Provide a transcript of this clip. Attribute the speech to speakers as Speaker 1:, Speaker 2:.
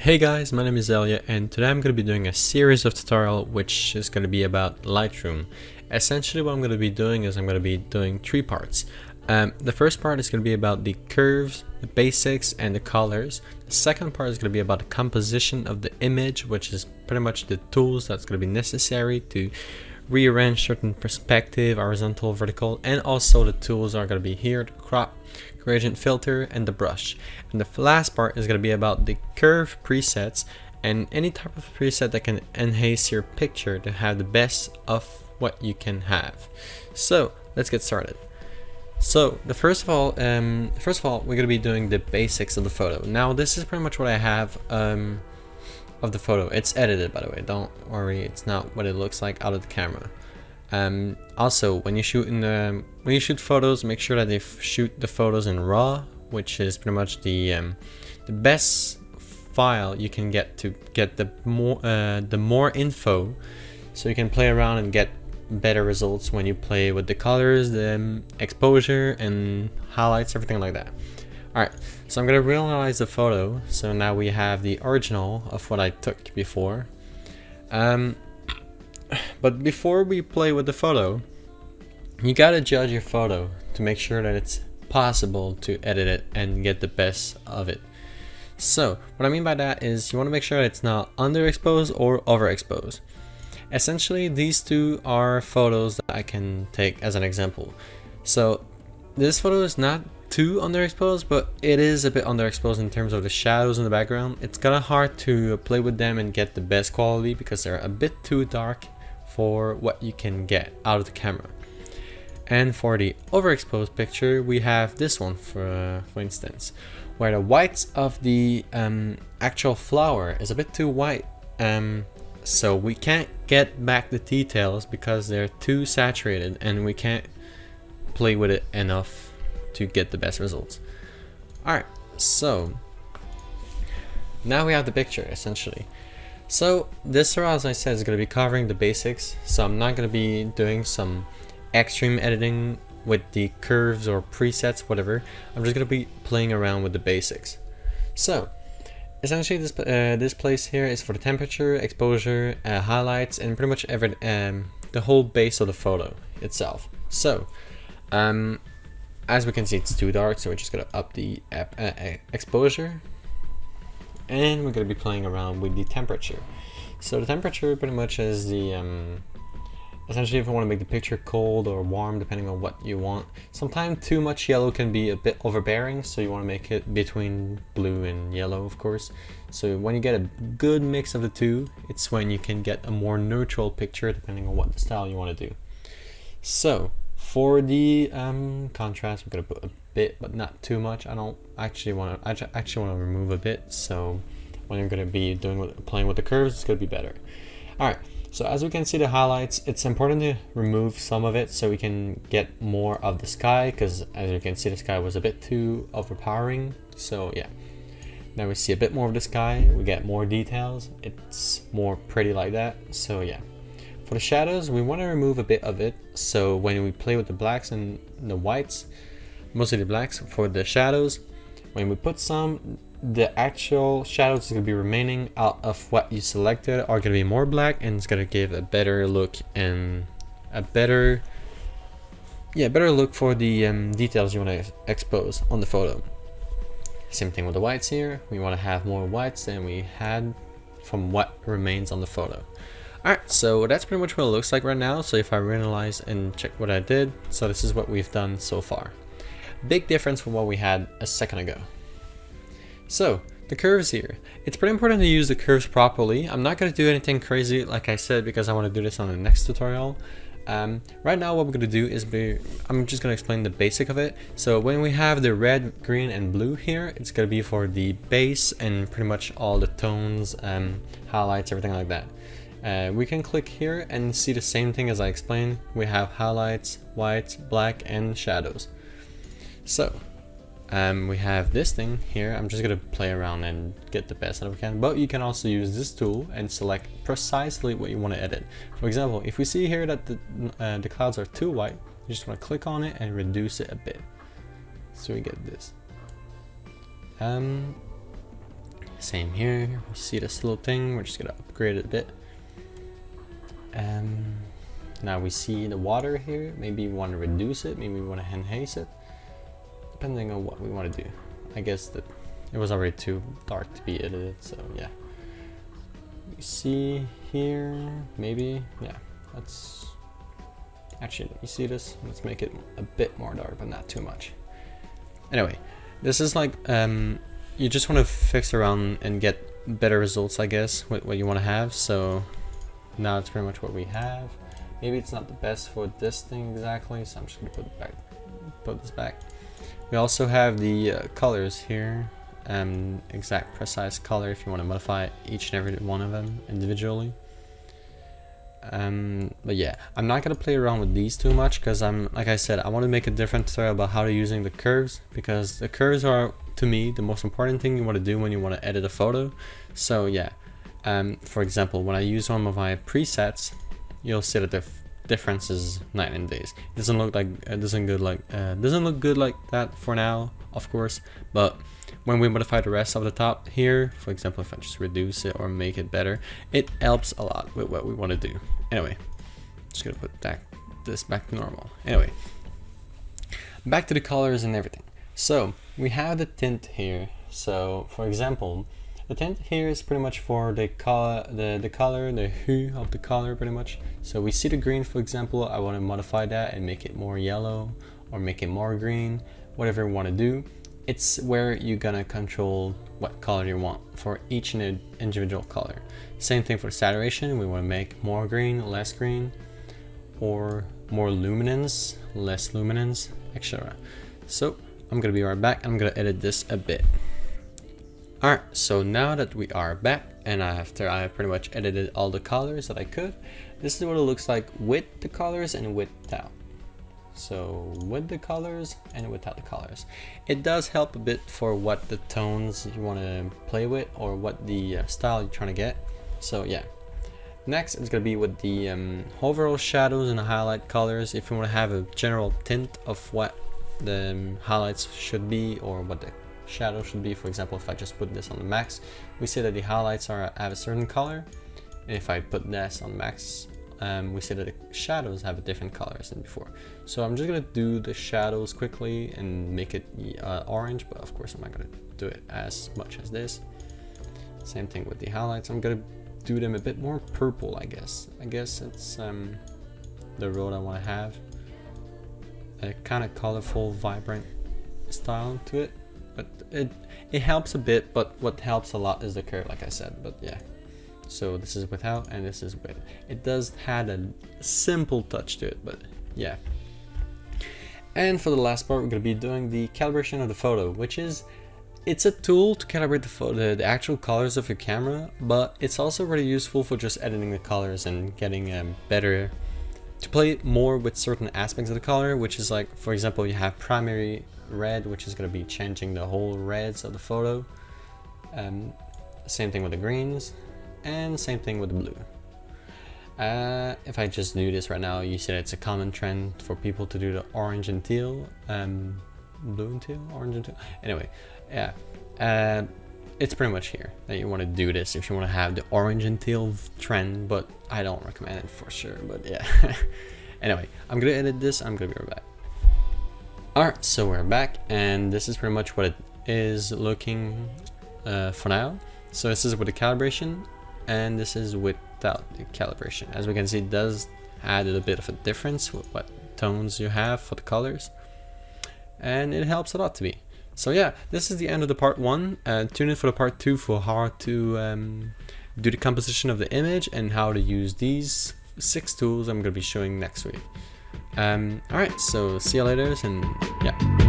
Speaker 1: Hey guys, my name is Elliot and today I'm going to be doing a series of tutorial which is going to be about Lightroom. Essentially what I'm going to be doing is I'm going to be doing three parts. The first part is going to be about the curves, the basics and the colors. The second part is going to be about the composition of the image, which is pretty much the tools that's going to be necessary to rearrange certain perspective, horizontal, vertical, and also the tools are going to be here, the crop, gradient filter, and the brush. And the last part is going to be about the curve presets and any type of preset that can enhance your picture to have the best of what you can have. So let's get started. So first of all, we're going to be doing the basics of the photo. Now this is pretty much what I have of the photo. It's edited, by the way, don't worry, it's not what it looks like out of the camera. Also, when you shoot photos, make sure that they shoot the photos in RAW, which is pretty much the best file you can get to get the more info, so you can play around and get better results when you play with the colors, the exposure and highlights, everything like that. Alright, so I'm gonna reanalyze the photo. So now we have the original of what I took before. But before we play with the photo, you gotta judge your photo to make sure that it's possible to edit it and get the best of it. So what I mean by that is you want to make sure that it's not underexposed or overexposed. Essentially, these two are photos that I can take as an example. So this photo is not too underexposed, but it is a bit underexposed in terms of the shadows in the background. It's kind of hard to play with them and get the best quality because they're a bit too dark for what you can get out of the camera. And for the overexposed picture, we have this one for instance, where the whites of the actual flower is a bit too white, so we can't get back the details because they're too saturated and we can't play with it enough to get the best results. Alright, so now we have the picture essentially. So this tutorial, as I said, is going to be covering the basics, so I'm not going to be doing some extreme editing with the curves or presets, whatever. I'm just going to be playing around with the basics. So essentially this place here is for the temperature, exposure, highlights, and pretty much the whole base of the photo itself. So as we can see, it's too dark, so we're just going to up the exposure. And we're going to be playing around with the temperature. So the temperature pretty much is the essentially if you want to make the picture cold or warm, depending on what you want. Sometimes too much yellow can be a bit overbearing, so you want to make it between blue and yellow, of course. So when you get a good mix of the two, it's when you can get a more neutral picture depending on what the style you want to do. So for the contrast, we're going to put a bit, but not too much. I actually want to remove a bit, so when you're going to be playing with the curves, it's going to be better. Alright, so as we can see the highlights, it's important to remove some of it so we can get more of the sky, because as you can see the sky was a bit too overpowering. So yeah, now we see a bit more of the sky, we get more details, it's more pretty like that. So yeah, for the shadows, we want to remove a bit of it, so when we play with the blacks and the whites, mostly the blacks, for the shadows, when we put some, the actual shadows is going to be remaining out of what you selected are going to be more black, and it's going to give a better look and a better look for the details you want to expose on the photo. Same thing with the whites here, we want to have more whites than we had from what remains on the photo. Alright, so that's pretty much what it looks like right now. So if I reanalyze and check what I did, so this is what we've done so far. Big difference from what we had a second ago. So the curves here, it's pretty important to use the curves properly. I'm not going to do anything crazy like I said because I want to do this on the next tutorial. Right now what we're going to do is I'm just going to explain the basic of it. So when we have the red, green and blue here, it's going to be for the base and pretty much all the tones, highlights, everything like that. We can click here and see the same thing as I explained. We have highlights, whites, black and shadows. So we have this thing here. I'm just gonna play around and get the best that we can, but you can also use this tool and select precisely what you want to edit. For example, if we see here that the clouds are too white, you just want to click on it and reduce it a bit so we get this. Same here. You see this little thing, we're just gonna upgrade it a bit. Now we see the water here. Maybe we want to reduce it, maybe we want to enhance it, depending on what we want to do. I guess that it was already too dark to be edited, so yeah. You see here, maybe, yeah, let's actually, you see this? Let's make it a bit more dark, but not too much. Anyway, this is like, you just want to fix around and get better results, I guess, with what you want to have. So now it's pretty much what we have. Maybe it's not the best for this thing exactly, so I'm just gonna put this back. We also have the colors here, exact precise color if you want to modify each and every one of them individually. But yeah, I'm not gonna play around with these too much because like I said, I want to make a different tutorial about how to using the curves, because the curves are, to me, the most important thing you want to do when you want to edit a photo. So yeah, for example, when I use one of my presets, you'll see that the difference is night and days. It doesn't look like doesn't look good like that for now, of course, but when we modify the rest of the top here, for example, if I just reduce it or make it better, it helps a lot with what we want to do. Anyway, just gonna put this back to normal. Anyway, back to the colors and everything. So we have the tint here. So for example, the tint here is pretty much for the color, the hue of the color pretty much. So we see the green, for example, I want to modify that and make it more yellow or make it more green, whatever you want to do. It's where you're gonna control what color you want for each and individual color. Same thing for saturation, we want to make more green, less green, or more luminance, less luminance, etc. So I'm gonna be right back, and I'm gonna edit this a bit. Alright, so now that we are back, and after I have pretty much edited all the colors that I could, this is what it looks like with the colors and without. So with the colors and without the colors. It does help a bit for what the tones you want to play with, or what the style you're trying to get. So yeah. Next, it's going to be with the overall shadows and the highlight colors. If you want to have a general tint of what the highlights should be, or what the shadow should be. For example, if I just put this on the max, we see that the highlights have a certain color, and if I put this on max, we see that the shadows have a different colors than before. So I'm just gonna do the shadows quickly and make it orange, but of course I'm not gonna do it as much as this. Same thing with the highlights, I'm gonna do them a bit more purple, I guess. I guess it's the road I want to have, a kind of colorful, vibrant style to it. But it helps a bit, but what helps a lot is the curve, like I said. But yeah, so this is without and this is with. It does have a simple touch to it, but yeah. And for the last part, we're going to be doing the calibration of the photo, which is, it's a tool to calibrate the photo, the actual colors of your camera, but it's also really useful for just editing the colors and getting better, to play more with certain aspects of the color, which is like, for example, you have primary red, which is going to be changing the whole reds of the photo. Same thing with the greens, and same thing with the blue. If I just do this right now, you see that it's a common trend for people to do the orange and teal, blue and teal, orange and teal. Anyway, yeah, it's pretty much here that you want to do this if you want to have the orange and teal trend, but I don't recommend it for sure, but yeah. Anyway, I'm gonna edit this, I'm gonna be right back. Alright, so we're back, and this is pretty much what it is looking for now. So this is with the calibration, and this is without the calibration. As we can see, it does add a bit of a difference with what tones you have for the colors, and it helps a lot to me. So yeah, this is the end of the part 1. Tune in for the part 2 for how to do the composition of the image and how to use these 6 tools I'm going to be showing next week. Alright, so see you later, and yeah.